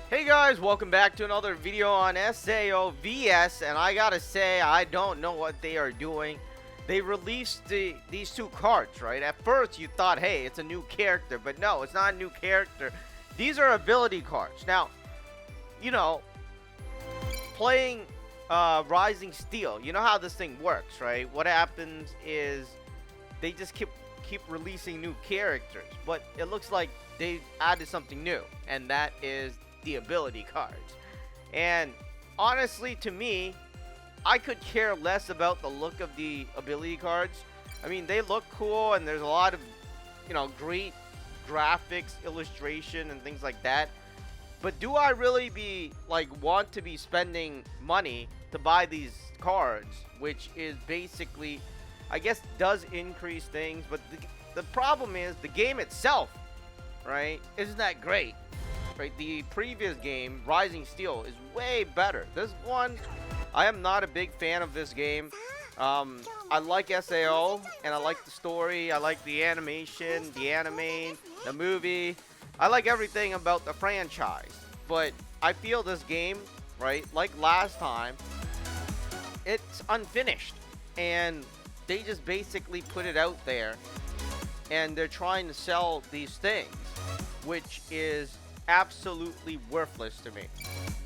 Hey guys, welcome back to another video on SAO VS, and I gotta say, I don't know what they are doing. They released these two cards, right? At first you thought, hey, it's a new character, but no, it's not a new character. These are ability cards. Now, you know, playing Rising Steel, you know how this thing works, right? What happens is they just keep releasing new characters, but it looks like they added something new, and that is the ability cards. And honestly, to me, I could care less about the look of the ability cards. I mean, they look cool, and there's a lot of, great graphics, illustration, and things like that. But do I really want to be spending money to buy these cards, which is basically, I guess, does increase things, but the problem is the game itself, right, isn't that great. Right, the previous game, Rising Steel, is way better. This one, I am not a big fan of this game. I like SAO, and I like the story, I like the animation, the anime, the movie. I like everything about the franchise. But I feel this game, right, like last time, it's unfinished. And they just basically put it out there, and they're trying to sell these things, which is absolutely worthless to me.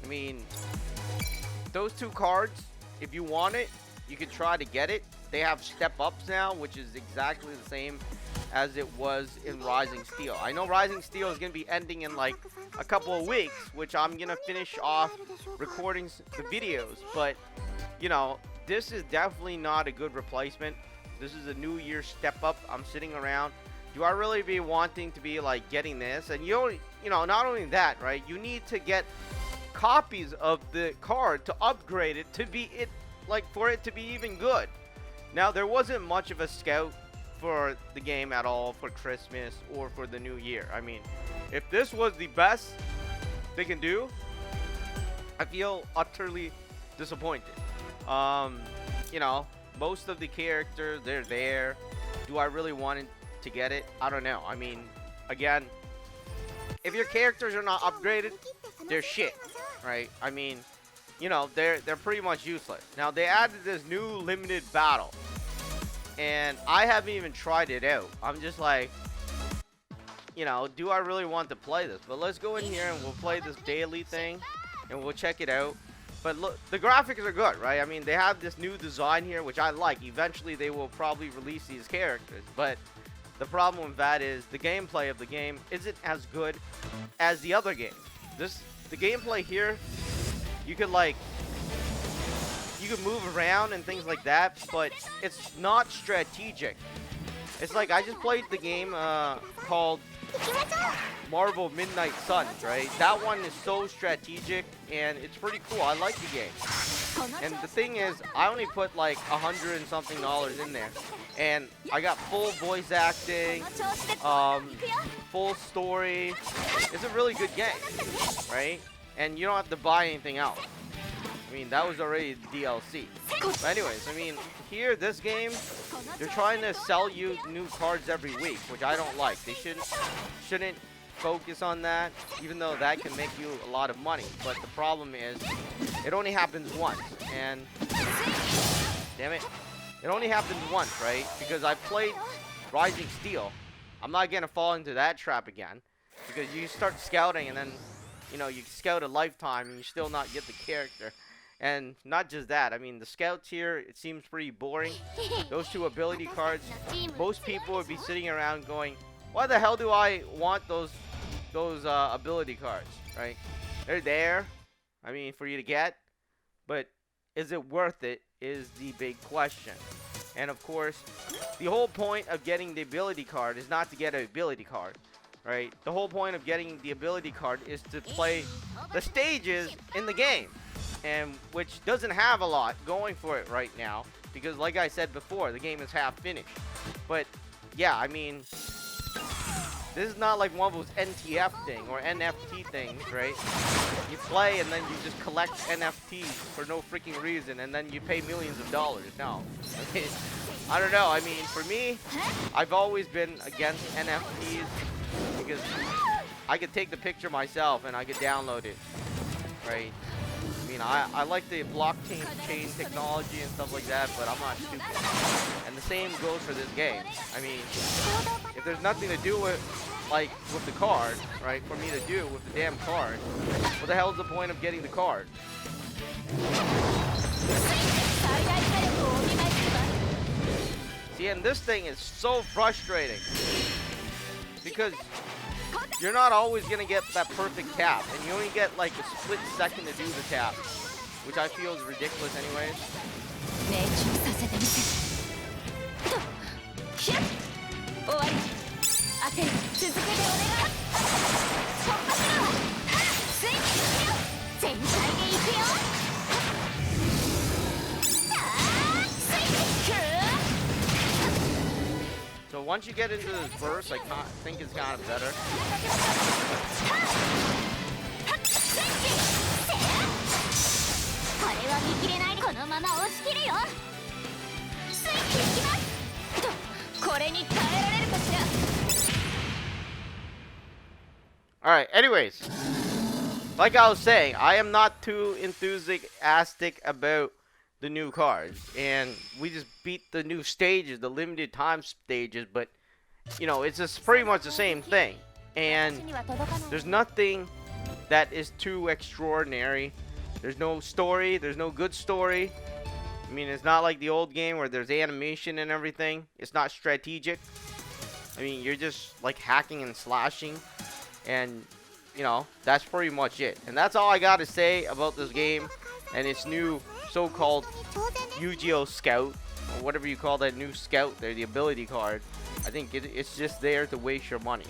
I mean, those two cards, if you want it, you can try to get it. They have step-ups now, which is exactly the same as it was in Rising Steel. I know Rising Steel is going to be ending in like a couple of weeks, which I'm going to finish off recording the videos, but this is definitely not a good replacement. This is a new year step-up. I'm sitting around, do I really be wanting to be like getting this? And not only that, right? You need to get copies of the card to upgrade it to be for it to be even good. Now, there wasn't much of a scout for the game at all for Christmas or for the new year. I mean, if this was the best they can do, I feel utterly disappointed. Most of the characters, they're there. Do I really want it to get it? I don't know. I mean, again, if your characters are not upgraded, they're shit, right? I mean, they're pretty much useless. Now, they added this new limited battle, and I haven't even tried it out. I'm just like, do I really want to play this? But let's go in here and we'll play this daily thing, and we'll check it out. But look, the graphics are good, right? I mean, they have this new design here, which I like. Eventually, they will probably release these characters, but the problem with that is the gameplay of the game isn't as good as the other games. The gameplay here, you could move around and things like that, but it's not strategic. It's like I just played the game called Marvel Midnight Suns, right? That one is so strategic, and it's pretty cool. I like the game. And the thing is, I only put like $100 and something in there, and I got full voice acting, full story. It's a really good game, right? And you don't have to buy anything else. I mean, that was already DLC. But anyways, I mean, here, this game, they're trying to sell you new cards every week, which I don't like. They shouldn't focus on that, even though that can make you a lot of money. But the problem is, it only happens once. And, damn it, it only happens once, right? Because I played Rising Steel. I'm not going to fall into that trap again. Because you start scouting, and then, you scout a lifetime, and you still not get the character. And not just that, I mean, the scouts here, it seems pretty boring. Those two ability cards, most people would be sitting around going, why the hell do I want those ability cards, right? They're there, I mean, for you to get, but is it worth it is the big question. And of course, the whole point of getting the ability card is not to get an ability card, right? The whole point of getting the ability card is to play the stages in the game. And which doesn't have a lot going for it right now, because like I said before, the game is half finished. But yeah, I mean, this is not like one of those NTF thing or NFT things, right? You play and then you just collect NFTs for no freaking reason, and then you pay millions of dollars. No, I mean, I don't know. I mean, for me, I've always been against NFTs because I could take the picture myself and I could download it, right? I mean, I like the blockchain technology and stuff like that, but I'm not stupid. And the same goes for this game. I mean, if there's nothing to do with, like, with the card, right, for me to do with the damn card, what the hell is the point of getting the card? See, and this thing is so frustrating because you're not always gonna get that perfect tap, and you only get like a split second to do the tap, which I feel is ridiculous anyways. So once you get into this verse, I think it's kind of better. Alright, anyways, like I was saying, I am not too enthusiastic about the new cards, and we just beat the new stages, the limited time stages, but you know, it's just pretty much the same thing, and there's nothing that is too extraordinary. There's no story, there's no good story. I mean, it's not like the old game where there's animation and everything. It's not strategic. I mean, you're just like hacking and slashing, and you know, that's pretty much it. And that's all I gotta say about this game and its new so-called Eugeo Scout, or whatever you call that new scout there, the ability card. I think it's just there to waste your money.